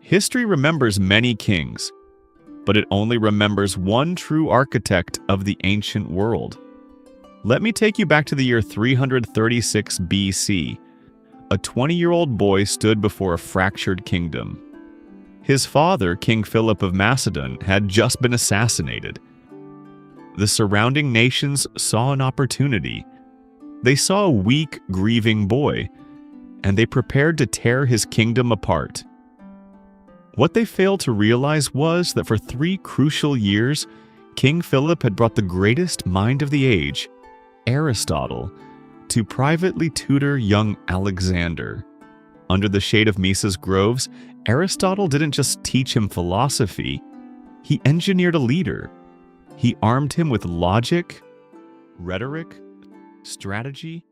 History remembers many kings, but it only remembers one true architect of the ancient world. Let me take you back to the year 336 BC. A 20-year-old boy stood before a fractured kingdom. His father, King Philip of Macedon, had just been assassinated. The surrounding nations saw an opportunity. They saw a weak, grieving boy, and they prepared to tear his kingdom apart. What they failed to realize was that for 3 crucial years, King Philip had brought the greatest mind of the age, Aristotle, to privately tutor young Alexander. Under the shade of Mises groves, Aristotle didn't just teach him philosophy, he engineered a leader. He armed him with logic, rhetoric, strategy,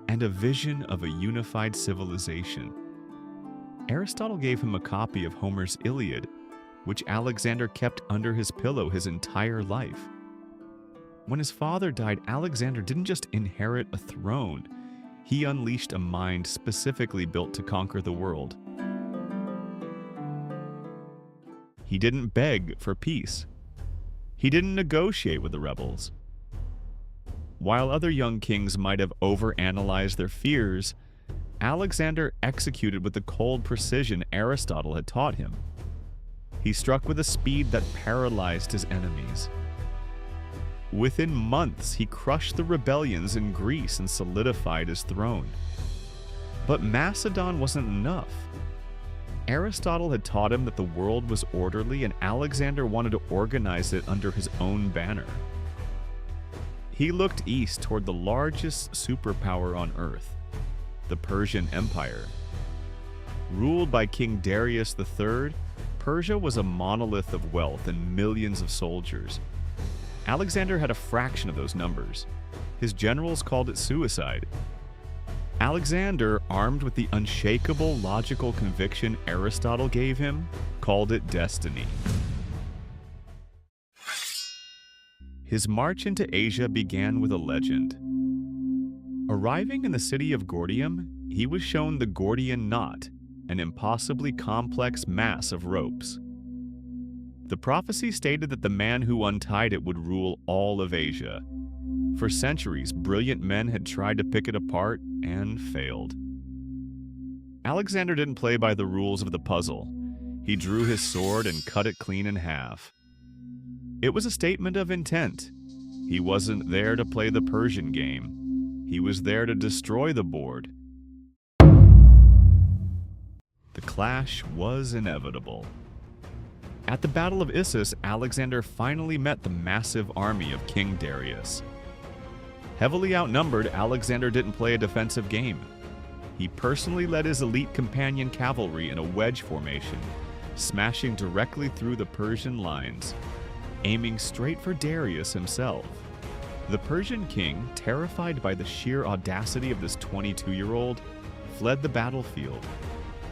and a vision of a unified civilization. Aristotle gave him a copy of Homer's Iliad, which Alexander kept under his pillow his entire life. When his father died, Alexander didn't just inherit a throne, he unleashed a mind specifically built to conquer the world. He didn't beg for peace. He didn't negotiate with the rebels. While other young kings might have overanalyzed their fears, Alexander executed with the cold precision Aristotle had taught him. He struck with a speed that paralyzed his enemies. Within months, he crushed the rebellions in Greece and solidified his throne. But Macedon wasn't enough. Aristotle had taught him that the world was orderly, and Alexander wanted to organize it under his own banner. He looked east toward the largest superpower on Earth, the Persian Empire. Ruled by King Darius III, Persia was a monolith of wealth and millions of soldiers. Alexander had a fraction of those numbers. His generals called it suicide. Alexander, armed with the unshakable logical conviction Aristotle gave him, called it destiny. His march into Asia began with a legend. Arriving in the city of Gordium, he was shown the Gordian knot, an impossibly complex mass of ropes. The prophecy stated that the man who untied it would rule all of Asia. For centuries, brilliant men had tried to pick it apart and failed. Alexander didn't play by the rules of the puzzle. He drew his sword and cut it clean in half. It was a statement of intent. He wasn't there to play the Persian game. He was there to destroy the board. The clash was inevitable. At the Battle of Issus, Alexander finally met the massive army of King Darius. Heavily outnumbered, Alexander didn't play a defensive game. He personally led his elite companion cavalry in a wedge formation, smashing directly through the Persian lines, aiming straight for Darius himself. The Persian king, terrified by the sheer audacity of this 22-year-old, fled the battlefield,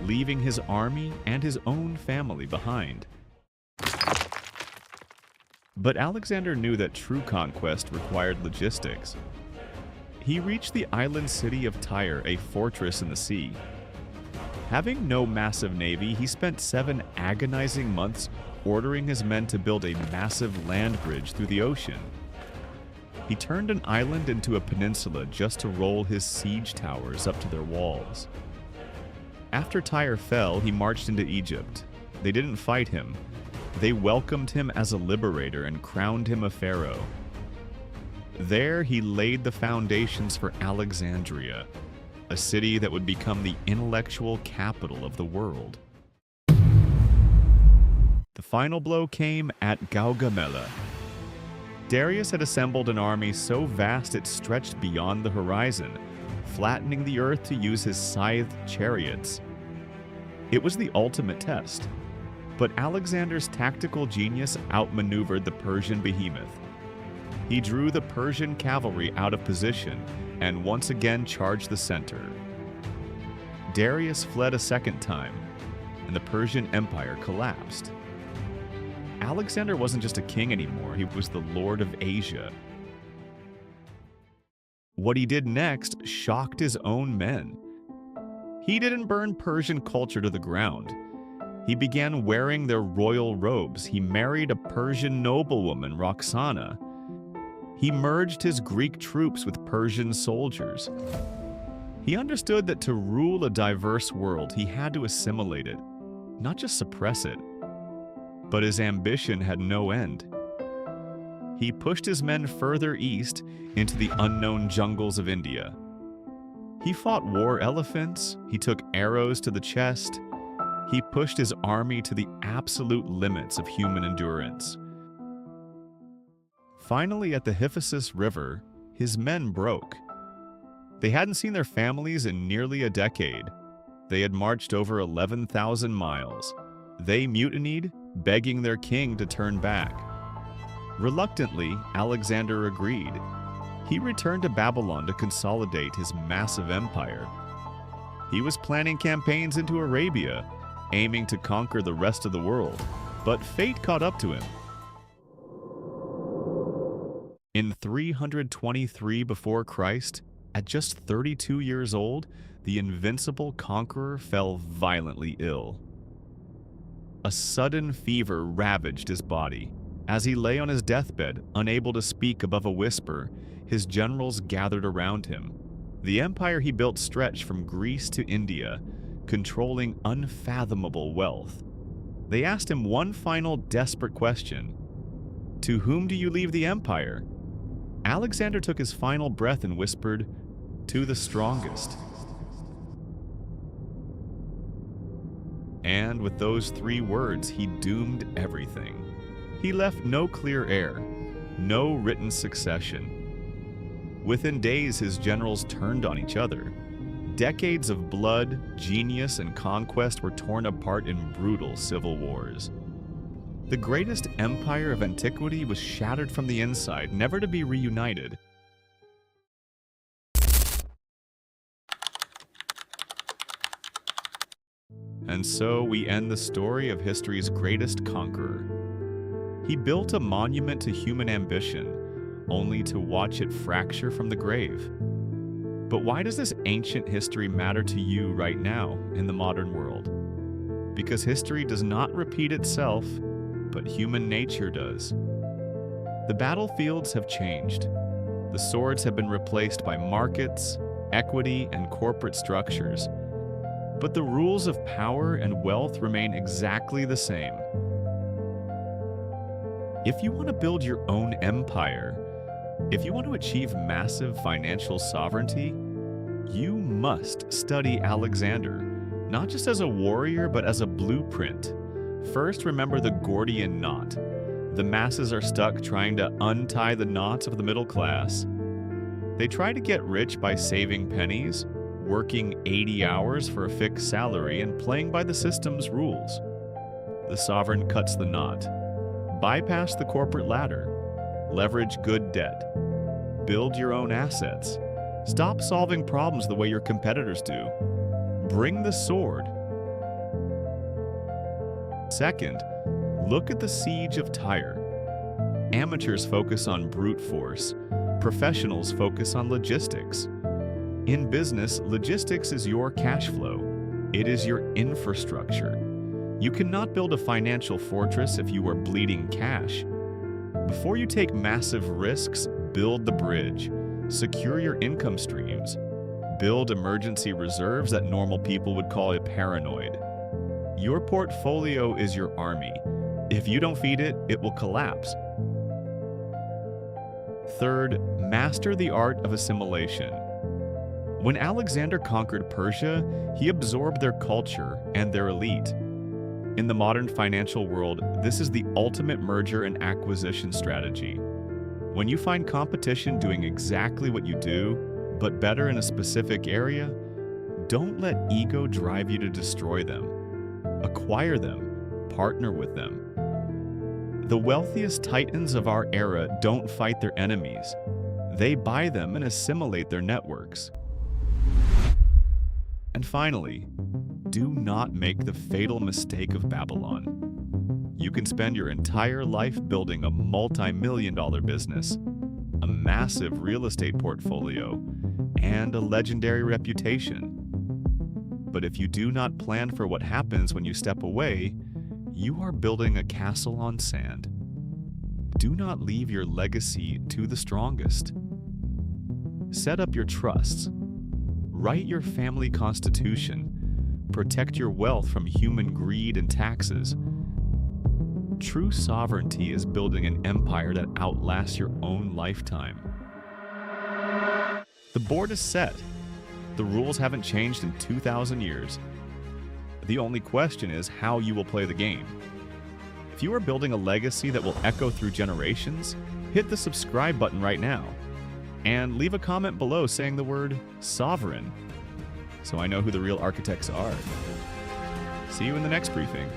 leaving his army and his own family behind. But Alexander knew that true conquest required logistics. He reached the island city of Tyre, a fortress in the sea. Having no massive navy, he spent 7 agonizing months ordering his men to build a massive land bridge through the ocean. He turned an island into a peninsula just to roll his siege towers up to their walls. After Tyre fell, he marched into Egypt. They didn't fight him. They welcomed him as a liberator and crowned him a pharaoh. There, he laid the foundations for Alexandria, a city that would become the intellectual capital of the world. The final blow came at Gaugamela. Darius had assembled an army so vast it stretched beyond the horizon, flattening the earth to use his scythed chariots. It was the ultimate test. But Alexander's tactical genius outmaneuvered the Persian behemoth. He drew the Persian cavalry out of position and once again charged the center. Darius fled a second time, and the Persian Empire collapsed. Alexander wasn't just a king anymore, he was the Lord of Asia. What he did next shocked his own men. He didn't burn Persian culture to the ground. He began wearing their royal robes. He married a Persian noblewoman, Roxana. He merged his Greek troops with Persian soldiers. He understood that to rule a diverse world, he had to assimilate it, not just suppress it. But his ambition had no end. He pushed his men further east into the unknown jungles of India. He fought war elephants, he took arrows to the chest, he pushed his army to the absolute limits of human endurance. Finally, at the Hyphasis River, his men broke. They hadn't seen their families in nearly a decade. They had marched over 11,000 miles. They mutinied, begging their king to turn back. Reluctantly, Alexander agreed. He returned to Babylon to consolidate his massive empire. He was planning campaigns into Arabia, aiming to conquer the rest of the world, but fate caught up to him. In 323 before Christ, at just 32 years old, the invincible conqueror fell violently ill. A sudden fever ravaged his body. As he lay on his deathbed, unable to speak above a whisper, his generals gathered around him. The empire he built stretched from Greece to India, controlling unfathomable wealth. They asked him one final desperate question. To whom do you leave the empire? Alexander took his final breath and whispered, to the strongest. And with those 3 words, he doomed everything. He left no clear heir, no written succession. Within days, his generals turned on each other. Decades of blood, genius, and conquest were torn apart in brutal civil wars. The greatest empire of antiquity was shattered from the inside, never to be reunited. And so we end the story of history's greatest conqueror. He built a monument to human ambition, only to watch it fracture from the grave. But why does this ancient history matter to you right now in the modern world? Because history does not repeat itself, but human nature does. The battlefields have changed. The swords have been replaced by markets, equity, and corporate structures. But the rules of power and wealth remain exactly the same. If you want to build your own empire, if you want to achieve massive financial sovereignty, you must study Alexander, not just as a warrior, but as a blueprint. First, remember the Gordian knot. The masses are stuck trying to untie the knots of the middle class. They try to get rich by saving pennies, working 80 hours for a fixed salary, and playing by the system's rules. The sovereign cuts the knot. Bypass the corporate ladder. Leverage good debt. Build your own assets. Stop solving problems the way your competitors do. Bring the sword. Second, look at the siege of Tyre. Amateurs focus on brute force. Professionals focus on logistics. In business, logistics is your cash flow. It is your infrastructure. You cannot build a financial fortress if you are bleeding cash. Before you take massive risks, build the bridge. Secure your income streams. Build emergency reserves that normal people would call a paranoid. Your portfolio is your army. If you don't feed it, it will collapse. Third, master the art of assimilation. When Alexander conquered Persia, he absorbed their culture and their elite. In the modern financial world, this is the ultimate merger and acquisition strategy. When you find competition doing exactly what you do, but better in a specific area, don't let ego drive you to destroy them. Acquire them, partner with them. The wealthiest titans of our era don't fight their enemies. They buy them and assimilate their networks. And finally, do not make the fatal mistake of Babylon. You can spend your entire life building a multi-million-dollar business, a massive real estate portfolio, and a legendary reputation. But if you do not plan for what happens when you step away, you are building a castle on sand. Do not leave your legacy to the strongest. Set up your trusts. Write your family constitution. Protect your wealth from human greed and taxes. True sovereignty is building an empire that outlasts your own lifetime. The board is set. The rules haven't changed in 2,000 years. The only question is how you will play the game. If you are building a legacy that will echo through generations, hit the subscribe button right now. And leave a comment below saying the word sovereign, so I know who the real architects are. See you in the next briefing.